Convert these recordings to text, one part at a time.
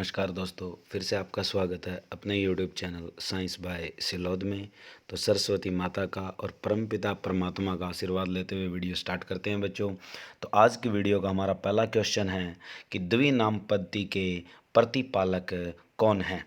नमस्कार दोस्तों, फिर से आपका स्वागत है अपने यूट्यूब चैनल साइंस बाय सिलोद में। तो सरस्वती माता का और परमपिता परमात्मा का आशीर्वाद लेते हुए वीडियो स्टार्ट करते हैं बच्चों। तो आज की वीडियो का हमारा पहला क्वेश्चन है कि द्विनाम पद्धति के प्रतिपालक कौन हैं।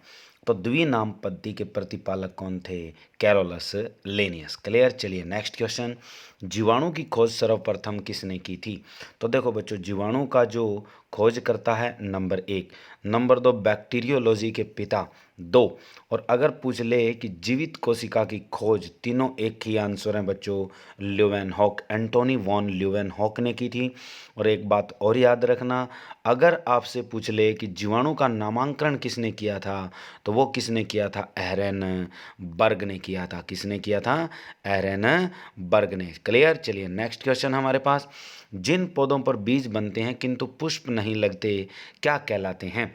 तो द्विनाम पद्धति के प्रतिपालक कौन थे? Carolus Linnaeus. क्लियर। चलिए नेक्स्ट क्वेश्चन, जीवाणु की खोज सर्वप्रथम किसने की थी? तो देखो बच्चों, जीवाणु का जो खोज करता है नंबर 1, नंबर 2 बैक्टीरियोलॉजी के पिता 2, और अगर पूछ ले कि जीवित कोशिका की खोज, तीनों एक ही आंसर हैं बच्चों, ल्यूवेनहॉक, एंटोनी वॉन ल्यूवेनहॉक ने की थी। और एक बात और याद रखना, अगर आपसे पूछ ले कि जीवाणु का नामांकन किसने किया था, तो वो किसने किया था? एहरेनबर्ग ने किया था। किसने किया था? एहरेनबर्ग ने। क्लियर। चलिए नेक्स्ट क्वेश्चन हमारे पास, जिन पौधों पर बीज बनते हैं किंतु पुष्प नहीं लगते, क्या कहलाते हैं?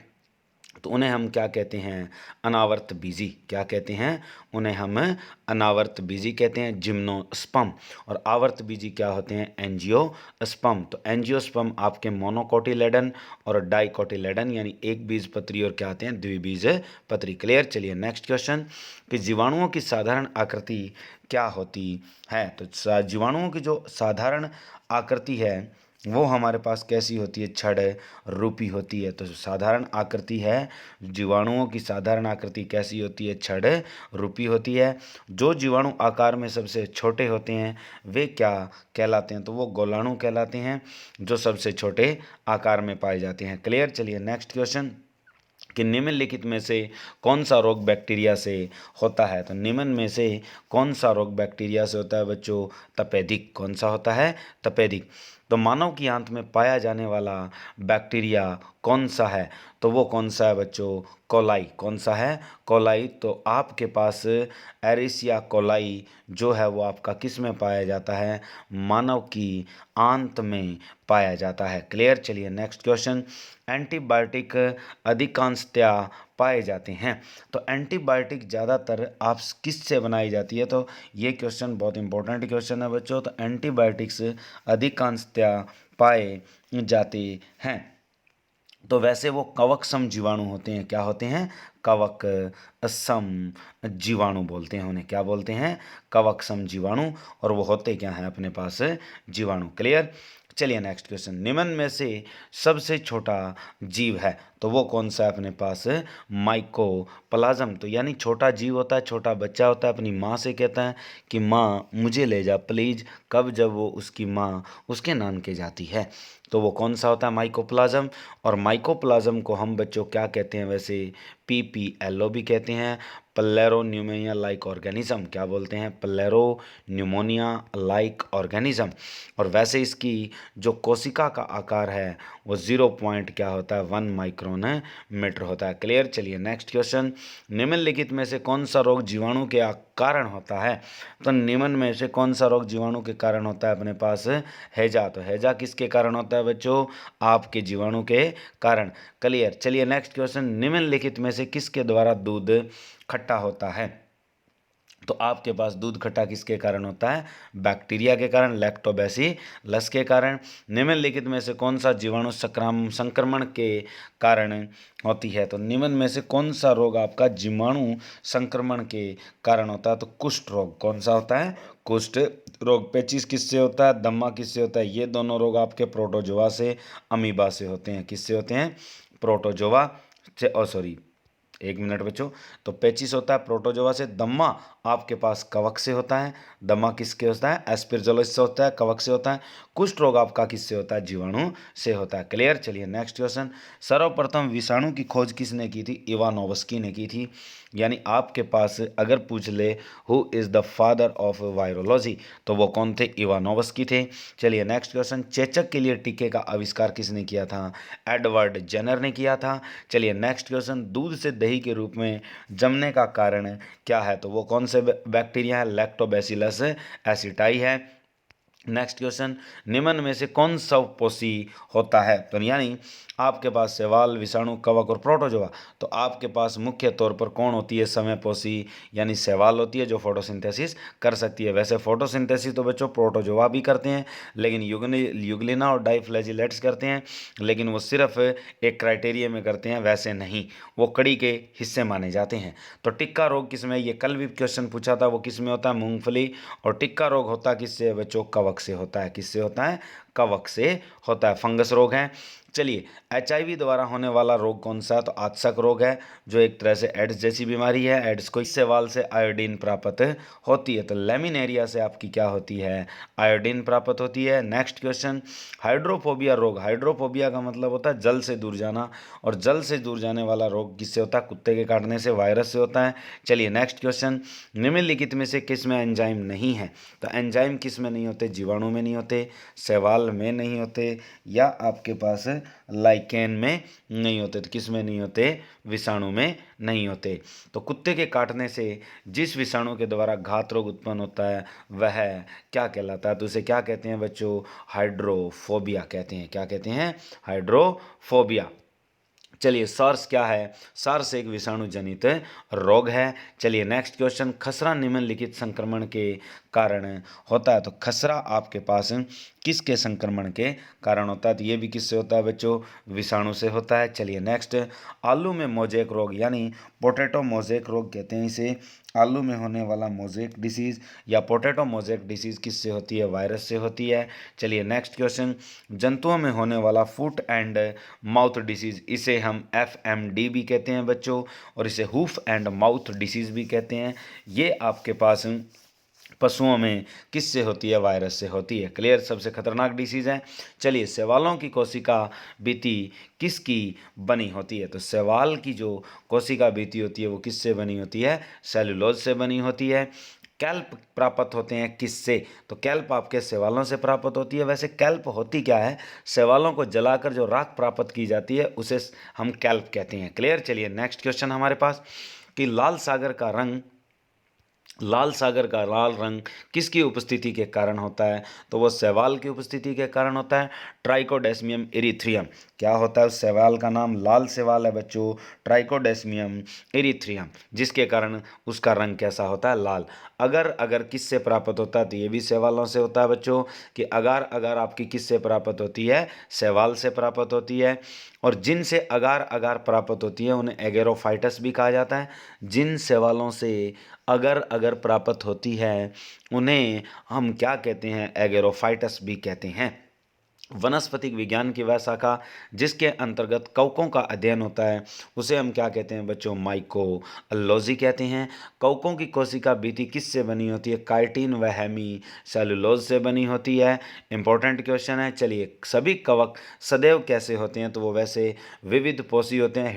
तो उन्हें हम क्या कहते हैं? अनावर्त बीजी। क्या कहते हैं? उन्हें हम अनावर्त बीजी कहते हैं, जिम्नोस्पर्म। और आवर्त बीजी क्या होते हैं? एंजियोस्पर्म। तो एंजियोस्पर्म आपके मोनोकोटिलेडन और डाइकोटिलेडन यानी एक बीज पत्री और क्या आते हैं? द्विबीज पत्री। क्लियर। चलिए नेक्स्ट क्वेश्चन, कि जीवाणुओं की साधारण आकृति क्या होती है? तो जीवाणुओं की जो साधारण आकृति है वो हमारे पास कैसी होती है? छड़ रूपी होती है। तो साधारण आकृति है, जीवाणुओं की साधारण आकृति कैसी होती है? छड़ रूपी होती है। जो जीवाणु आकार में सबसे छोटे होते हैं वे क्या कहलाते हैं? तो वो गोलाणु कहलाते हैं, जो सबसे छोटे आकार में पाए जाते हैं। क्लियर। चलिए नेक्स्ट क्वेश्चन, कि निम्नलिखित में से कौन सा रोग बैक्टीरिया से होता है? तो निम्न में से कौन सा रोग बैक्टीरिया से होता है बच्चों? तपेदिक। कौन सा होता है? तपेदिक। तो मानव की आंत में पाया जाने वाला बैक्टीरिया कौन सा है? तो वो कौन सा है बच्चों? कोलाई। कौन सा है? कोलाई। तो आपके पास एरिसिया कोलाई जो है वो आपका किस में पाया जाता है? मानव की आंत में पाया जाता है। क्लियर। चलिए नेक्स्ट क्वेश्चन, एंटीबायोटिक अधिकांशतया पाए जाते हैं। तो एंटीबायोटिक ज़्यादातर आप किससे बनाई जाती है? तो ये क्वेश्चन बहुत इंपॉर्टेंट क्वेश्चन है बच्चों। तो एंटीबायोटिक्स अधिकांशतया पाए जाते हैं। तो वैसे वो कवक सम जीवाणु होते हैं। क्या होते हैं? कवक सम जीवाणु बोलते हैं उन्हें। क्या बोलते हैं? कवक सम जीवाणु। और वो होते क्या हैं अपने पास? जीवाणु। क्लियर। चलिए नेक्स्ट क्वेश्चन, निम्न में से सबसे छोटा जीव है तो वो कौन सा है अपने पास? माइकोप्लाज्म। तो यानी छोटा जीव होता है, छोटा बच्चा होता है, अपनी माँ से कहता है कि माँ मुझे ले जा प्लीज। कब? जब वो उसकी माँ उसके नानके जाती है। तो वो कौन सा होता है? माइकोप्लाज्म। और माइकोप्लाज्म को हम बच्चों क्या कहते हैं वैसे? PPLO भी कहते हैं, पल्लेरो न्यूमोनिया लाइक ऑर्गेनिज्म। क्या बोलते हैं? पल्लेरो न्यूमोनिया लाइक ऑर्गेनिज्म। और वैसे इसकी जो कोशिका का आकार है वो 0 पॉइंट क्या होता है? 1 माइक्रोन मीटर होता है। क्लियर। चलिए नेक्स्ट क्वेश्चन, निम्नलिखित में से कौन सा रोग जीवाणु के कारण होता है? तो निम्न में से कौन सा रोग जीवाणु के कारण होता है अपने पास? हैजा। तो हैजा किसके कारण होता है बच्चों? आपके जीवाणु के कारण। क्लियर। चलिए नेक्स्ट क्वेश्चन, निम्नलिखित में से किसके द्वारा दूध खट्टा होता है? तो आपके पास दूध खट्टा किसके कारण होता है? बैक्टीरिया के कारण, लैक्टोबैसिलस के कारण। निम्नलिखित में से कौन सा जीवाणु संक्रमण के कारण होती है? तो निम्न में से कौन सा रोग आपका जीवाणु संक्रमण के कारण होता है? तो कुष्ठ रोग। कौन सा होता है? कुष्ठ रोग। पेचिस किससे होता है? दम्मा किससे होता है? ये दोनों रोग आपके प्रोटोजोआ से, अमीबा से होते हैं। किससे होते हैं? प्रोटोजोआ से। सॉरी, एक मिनट बच्चों। तो पेचिस होता है प्रोटोजोआ से, दम्मा आपके पास कवक से होता है। दम्मा किसके होता है? एस्पिरजोलस से होता है, कवक से होता है। कुष्ठ रोग आपका किससे होता है? जीवाणु से होता है। क्लियर। चलिए नेक्स्ट क्वेश्चन, सर्वप्रथम विषाणु की खोज किसने की थी? इवानोव्स्की ने की थी। यानी आपके पास अगर पूछ ले who is the father of virology, तो वो कौन थे? इवानोव्स्की थे। चलिए नेक्स्ट क्वेश्चन, चेचक के लिए टीके का आविष्कार किसने किया था? एडवर्ड जेनर ने किया था। चलिए नेक्स्ट क्वेश्चन, दूध से दही के रूप में जमने का कारण क्या है? तो वो कौन से बैक्टीरिया है? लैक्टोबैसिलस एसिटाई है। नेक्स्ट क्वेश्चन, निम्न में से कौन सा पोषी होता है? तो यानी आपके पास शैवाल, विषाणु, कवक और प्रोटोजोआ। तो आपके पास मुख्य तौर पर कौन होती है समय पोषी? यानी शैवाल होती है जो फोटोसिंथेसिस कर सकती है। वैसे फोटोसिंथेसिस तो बच्चों प्रोटोजोआ भी करते हैं, लेकिन युगलिना और डाइफ्लैजिलेट्स करते हैं, लेकिन वो सिर्फ एक क्राइटेरिया में करते हैं, वैसे नहीं, वो कड़ी के हिस्से माने जाते हैं। तो टिक्का रोग किसमें? ये कल भी क्वेश्चन पूछा था, वो किसमें होता है? मूंगफली। और टिक्का रोग होता किससे बच्चों? कवक से होता है। किससे होता है? कवक से होता है। फंगस रोग है। चलिए, एचआईवी द्वारा होने वाला रोग कौन सा है? तो आत्सक रोग है, जो एक तरह से एड्स जैसी बीमारी है। एड्स को इस सवाल से आयोडीन प्राप्त होती है। तो लेमिनेरिया से आपकी क्या होती है? आयोडीन प्राप्त होती है। नेक्स्ट क्वेश्चन, हाइड्रोफोबिया रोग। हाइड्रोफोबिया का मतलब होता है जल से दूर जाना, और जल से दूर जाने वाला रोग किससे होता है? कुत्ते के काटने से, वायरस से होता है। चलिए नेक्स्ट क्वेश्चन, निम्नलिखित में से किस में एंजाइम नहीं है? तो एंजाइम किस में नहीं होते? जीवाणु में नहीं होते, शैवाल में नहीं होते, या आपके पास लाइकेन में नहीं होते। तो किस में नहीं होते? विषाणु में नहीं होते। तो कुत्ते के काटने से जिस विषाणु के द्वारा घात रोग उत्पन्न होता है वह क्या कहलाता है? तो उसे क्या कहते हैं बच्चों? हाइड्रोफोबिया कहते हैं। क्या कहते हैं? हाइड्रोफोबिया। चलिए, सार्स क्या है? सार्स एक विषाणु जनित रोग है। चलिए नेक्स्ट क्वेश्चन, खसरा निम्नलिखित संक्रमण के कारण होता है। तो खसरा आपके पास किसके संक्रमण के कारण होता है? तो ये भी किससे होता है बच्चों? विषाणु से होता है। चलिए नेक्स्ट, आलू में मोजेक रोग, यानी पोटैटो मोजेक रोग कहते हैं इसे। आलू में होने वाला मोजेक डिसीज या पोटैटो मोजेक डिसीज किससे होती है? वायरस से होती है। चलिए नेक्स्ट क्वेश्चन, जंतुओं में होने वाला फुट एंड माउथ डिसीज, इसे हम FMD भी कहते हैं बच्चों, और इसे हुफ एंड माउथ डिसीज भी कहते हैं। ये आपके पास पशुओं में किससे होती है? वायरस से होती है। क्लियर? सबसे खतरनाक डिसीज है। चलिए, शैवालों की कोशिका भित्ति किसकी बनी होती है? तो शैवाल की जो कोशिका भित्ति होती है वो किससे बनी होती है? सेलुलोज से बनी होती है। कैल्प प्राप्त होते हैं किससे? तो कैल्प आपके शैवालों से प्राप्त होती है। वैसे कैल्प होती क्या है? शैवालों को जलाकर जो राख प्राप्त की जाती है उसे हम कैल्प कहते हैं। क्लियर? चलिए नेक्स्ट क्वेश्चन हमारे पास, कि लाल सागर का लाल रंग किसकी उपस्थिति के कारण होता है? तो वो शैवाल की उपस्थिति के कारण होता है। ट्राइकोडेस्मियम इरीथ्रियम। क्या होता है? उस शैवाल का नाम लाल शैवाल है बच्चों, ट्राइकोडेस्मियम इरीथ्रियम, जिसके कारण उसका रंग कैसा होता है? लाल। अगर अगर किससे प्राप्त होता है? तो ये भी शैवालों से होता है बच्चों, कि अगार अगार आपकी किससे प्राप्त होती है? शैवाल से प्राप्त होती है। और जिनसे अगार अगार प्राप्त होती है उन्हें एगेरोफाइटस भी कहा जाता है। जिन शैवालों से अगर अगर प्राप्त होती है उन्हें हम क्या कहते हैं? एगेरोफाइटस भी कहते हैं। वनस्पतिक विज्ञान की वह शाखा जिसके अंतर्गत कवकों का अध्ययन होता है उसे हम क्या कहते हैं बच्चों? माइकोलॉजी कहते हैं। कवकों की कोशिका भित्ति किससे बनी होती है? काइटिन व हेमी सेलुलोज से बनी होती है। इंपॉर्टेंट क्वेश्चन है। चलिए, सभी कवक सदैव कैसे होते हैं? तो वो वैसे विविध पोषी होते हैं,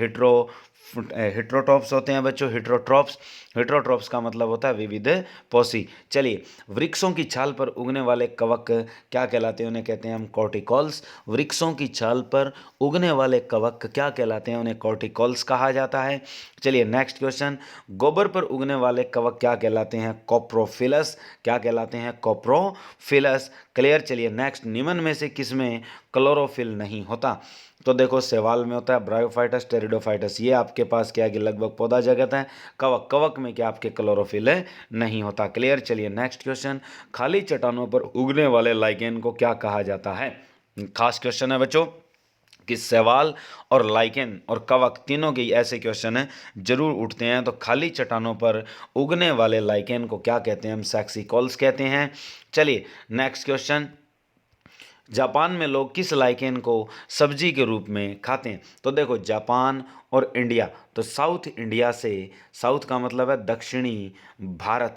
हिट्रोट्रॉप्स होते हैं बच्चों। हिट्रोट्रॉप्स का मतलब होता है विविध पोषी। चलिए, वृक्षों की छाल पर उगने वाले कवक क्या कहलाते हैं? उन्हें कहते हैं हम कॉर्टिकॉल्स। वृक्षों की छाल पर उगने वाले कवक क्या कहलाते हैं? उन्हें कॉर्टिकॉल्स कहा जाता है। चलिए नेक्स्ट क्वेश्चन, गोबर पर उगने वाले कवक क्या कहलाते हैं? कोप्रोफिलस। क्या कहलाते हैं? कोप्रोफिलस। क्लियर? चलिए नेक्स्ट, निम्न में से किसमें क्लोरोफिल नहीं होता? तो देखो, शैवाल में होता है ब्रायोफाइटस, टेरिडोफाइटस, ये आपके पास क्या है कि लगभग पौधा जगत है। कवक में क्या आपके क्लोरोफिल नहीं होता। क्लियर? चलिए नेक्स्ट क्वेश्चन, खाली चट्टानों पर उगने वाले लाइकेन को क्या कहा जाता है? खास क्वेश्चन है बच्चों, कि शैवाल और लाइकेन और कवक तीनों के ऐसे क्वेश्चन हैं जरूर उठते हैं। तो खाली चट्टानों पर उगने वाले लाइकेन को क्या कहते हैं? हम सैक्सिकॉल्स कहते हैं। चलिए नेक्स्ट क्वेश्चन, जापान में लोग किस लाइकेन को सब्जी के रूप में खाते हैं? तो देखो, जापान और इंडिया, तो साउथ का मतलब है दक्षिणी भारत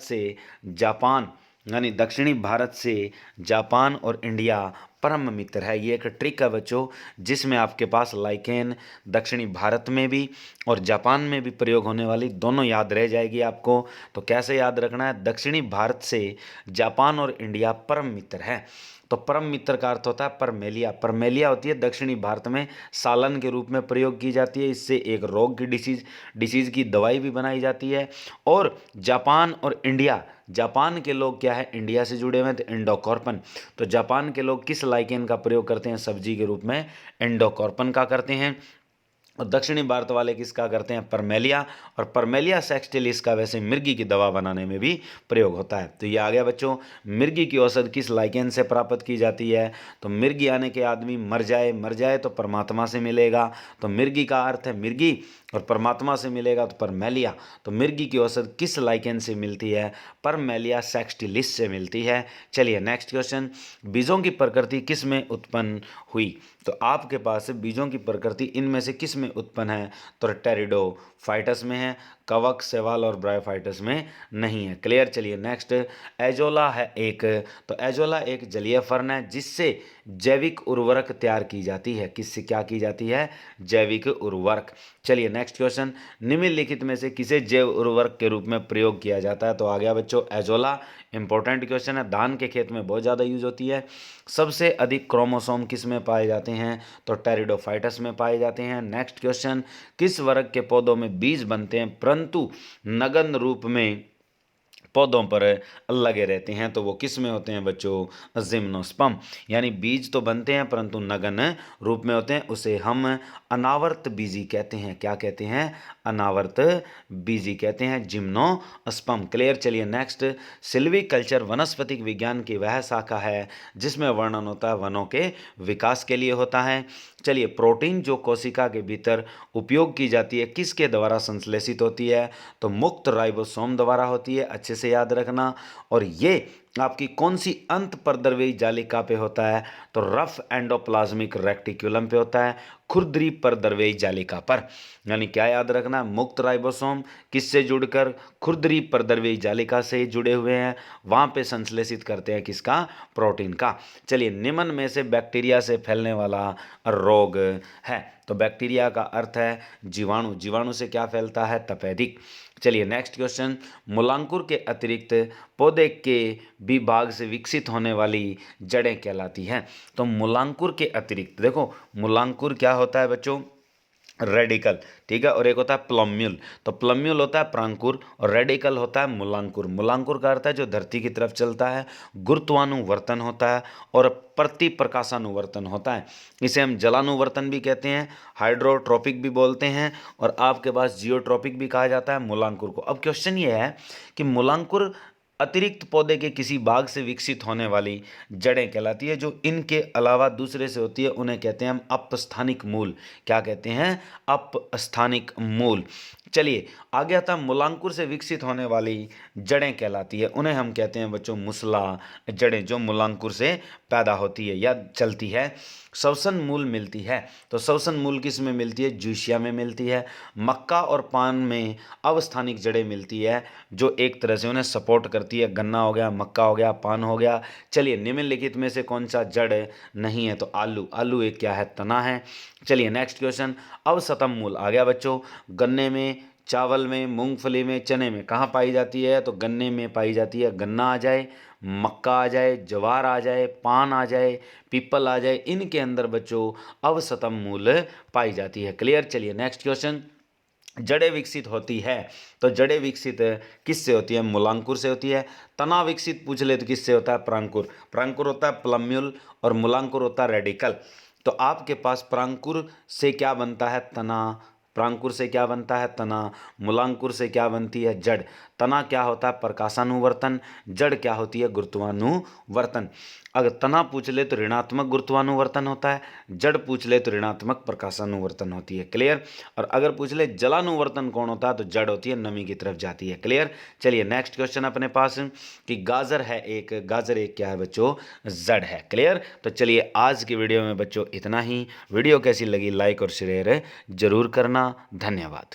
से जापान, यानी दक्षिणी भारत से जापान और इंडिया परम मित्र है। ये एक ट्रिक है बच्चों, जिसमें आपके पास लाइकेन दक्षिणी भारत में भी और जापान में भी प्रयोग होने वाली दोनों याद रह जाएगी आपको। तो कैसे याद रखना है? दक्षिणी भारत से जापान और इंडिया परम मित्र है। तो परम मित्र का अर्थ होता है परमेलिया। परमेलिया होती है दक्षिणी भारत में सालन के रूप में प्रयोग की जाती है। इससे एक रोग की डिसीज की दवाई भी बनाई जाती है। और जापान और इंडिया जापान के लोग क्या है, इंडिया से जुड़े हुए हैं, तो एंडोकार्पन। तो जापान के लोग किस लाइकेन का प्रयोग करते हैं सब्जी के रूप में, एंडोकार्पन का करते हैं। और दक्षिणी भारत वाले किसका करते हैं, परमेलिया। और परमेलिया सेक्सटिलिस का वैसे मिर्गी की दवा बनाने में भी प्रयोग होता है। तो ये आ गया बच्चों, मिर्गी की औषध किस लाइकेन से प्राप्त की जाती है, तो मिर्गी आने के आदमी मर जाए तो परमात्मा से मिलेगा। तो मिर्गी का अर्थ है मिर्गी, और परमात्मा से मिलेगा तो परमेलिया। तो मिर्गी की औषध किस लाइकेन से मिलती है, परमेलिया सेक्सटिलिस से मिलती है। चलिए नेक्स्ट क्वेश्चन, बीजों की प्रकृति किस में उत्पन्न हुई। तो आपके पास बीजों की प्रकृति इनमें से किस में उत्पन्न है, तो टेरिडोफाइटस में है, कवक, शैवाल और ब्रायोफाइटस में नहीं है। क्लियर। चलिए नेक्स्ट, एजोला है एक, तो एजोला एक जलीय फर्न है जिससे जैविक उर्वरक तैयार की जाती है। किससे क्या की जाती है, जैविक उर्वरक। चलिए नेक्स्ट क्वेश्चन, निम्नलिखित में से किसे जैव उर्वरक के रूप में प्रयोग किया जाता है, तो आ गया बच्चों एजोला। इंपॉर्टेंट क्वेश्चन है, धान के खेत में बहुत ज़्यादा यूज होती है। सबसे अधिक क्रोमोसोम किस में पाए जाते हैं, तो टेरिडोफाइटस में पाए जाते हैं। नेक्स्ट क्वेश्चन, किस वर्ग के पौधों में बीज बनते हैं परंतु नगण्य रूप में पौधों पर लगे रहते हैं, तो वो किस में होते हैं बच्चों, जिम्नोस्पर्म। यानी बीज तो बनते हैं परंतु नगण्य रूप में होते हैं, उसे हम अनावर्त बीजी कहते हैं। क्या कहते हैं, अनावर्त बीजी कहते हैं, जिम्नोस्पर्म। क्लियर। चलिए नेक्स्ट, सिल्वीकल्चर वनस्पतिक विज्ञान की वह शाखा है जिसमें वर्णन होता है वनों के विकास के लिए होता है। चलिए, प्रोटीन जो कोशिका के भीतर उपयोग की जाती है किसके द्वारा संश्लेषित होती है, तो मुक्त राइबोसोम द्वारा होती है, अच्छे से याद रखना। और ये आपकी कौन सी अंत परद्रव्यी जालिका पे होता है, तो रफ एंडोप्लाज्मिक रेक्टिक्यूलम पे होता है, खुरदरी परद्रव्यी जालिका पर। यानी क्या याद रखना, मुक्त राइबोसोम किससे जुड़कर, खुरदरी परद्रव्यी जालिका से जुड़े हुए हैं, वहाँ पे संश्लेषित करते हैं किसका, प्रोटीन का। चलिए, निम्न में से बैक्टीरिया से फैलने वाला रोग है, तो बैक्टीरिया का अर्थ है जीवाणु, जीवाणु से क्या फैलता है, तपेदिक। चलिए नेक्स्ट क्वेश्चन, मूलांकुर के अतिरिक्त पौधे के भी भाग से विकसित होने वाली जड़ें कहलाती हैं। तो मूलांकुर के अतिरिक्त, देखो मूलांकुर क्या होता है बच्चों, रेडिकल, ठीक है, और एक होता है प्लम्यूल। तो प्लम्यूल होता है प्रांकुर और रेडिकल होता है मूलांकुर। मूलांकुर का अर्थ है जो धरती की तरफ चलता है, गुरुत्वानुवर्तन होता है और प्रति प्रकाशानुवर्तन होता है। इसे हम जलानुवर्तन भी कहते हैं, हाइड्रोट्रोपिक भी बोलते हैं, और आपके पास जियोट्रोपिक भी कहा जाता है मूलांकुर को। अब क्वेश्चन ये है कि मूलांकुर अतिरिक्त पौधे के किसी भाग से विकसित होने वाली जड़ें कहलाती है, जो इनके अलावा दूसरे से होती है, उन्हें कहते हैं हम अपस्थानिक मूल। क्या कहते हैं, अपस्थानिक मूल। चलिए, आ गया था मूलांकुर से विकसित होने वाली जड़ें कहलाती है, उन्हें हम कहते हैं बच्चों मुसला जड़ें, जो मूलांकुर से पैदा होती है या चलती है। श्वसन मूल मिलती है, तो श्वसन मूल किस में मिलती है, जूशिया में मिलती है। मक्का और पान में अवस्थानिक जड़ें मिलती है, जो एक तरह से उन्हें सपोर्ट करती है। गन्ना हो गया, मक्का हो गया, पान हो गया। चलिए, निम्नलिखित में से कौन सा जड़ नहीं है, तो आलू, आलू एक क्या है, तना है। चलिए नेक्स्ट क्वेश्चन, अवसतम मूल आ गया बच्चों, गन्ने में, चावल में, मूंगफली में, चने में कहाँ पाई जाती है, तो गन्ने में पाई जाती है। गन्ना आ जाए, मक्का आ जाए, ज्वार आ जाए, पान आ जाए, पीपल आ जाए, इनके अंदर बच्चों अवसतम मूल पाई जाती है। क्लियर। चलिए नेक्स्ट क्वेश्चन, जड़ें विकसित होती है, तो जड़ें विकसित किससे होती है, मूलांकुर से होती है। तना विकसित पूछ ले तो किससे होता है, प्रांकुर। प्रांकुर होता है प्लम्यूल और मूलांकुर होता है रेडिकल। तो आपके पास प्रांकुर से क्या बनता है, तना। प्रांकुर से क्या बनता है, तना। मूलांकुर से क्या बनती है, जड़। तना क्या होता है, प्रकाशानुवर्तन। जड़ क्या होती है, गुरुत्वानुवर्तन। अगर तना पूछ ले तो ऋणात्मक गुरुत्वानुवर्तन होता है, जड़ पूछ ले तो ऋणात्मक प्रकाशानुवर्तन होती है। क्लियर। और अगर पूछ ले जलानुवर्तन कौन होता है, तो जड़ होती है, नमी की तरफ जाती है। क्लियर। चलिए नेक्स्ट क्वेश्चन अपने पास कि गाजर है एक, गाजर एक क्या है बच्चों, जड़ है। क्लियर। तो चलिए, आज की वीडियो में बच्चों इतना ही। वीडियो कैसी लगी लाइक और शेयर जरूर करना। धन्यवाद।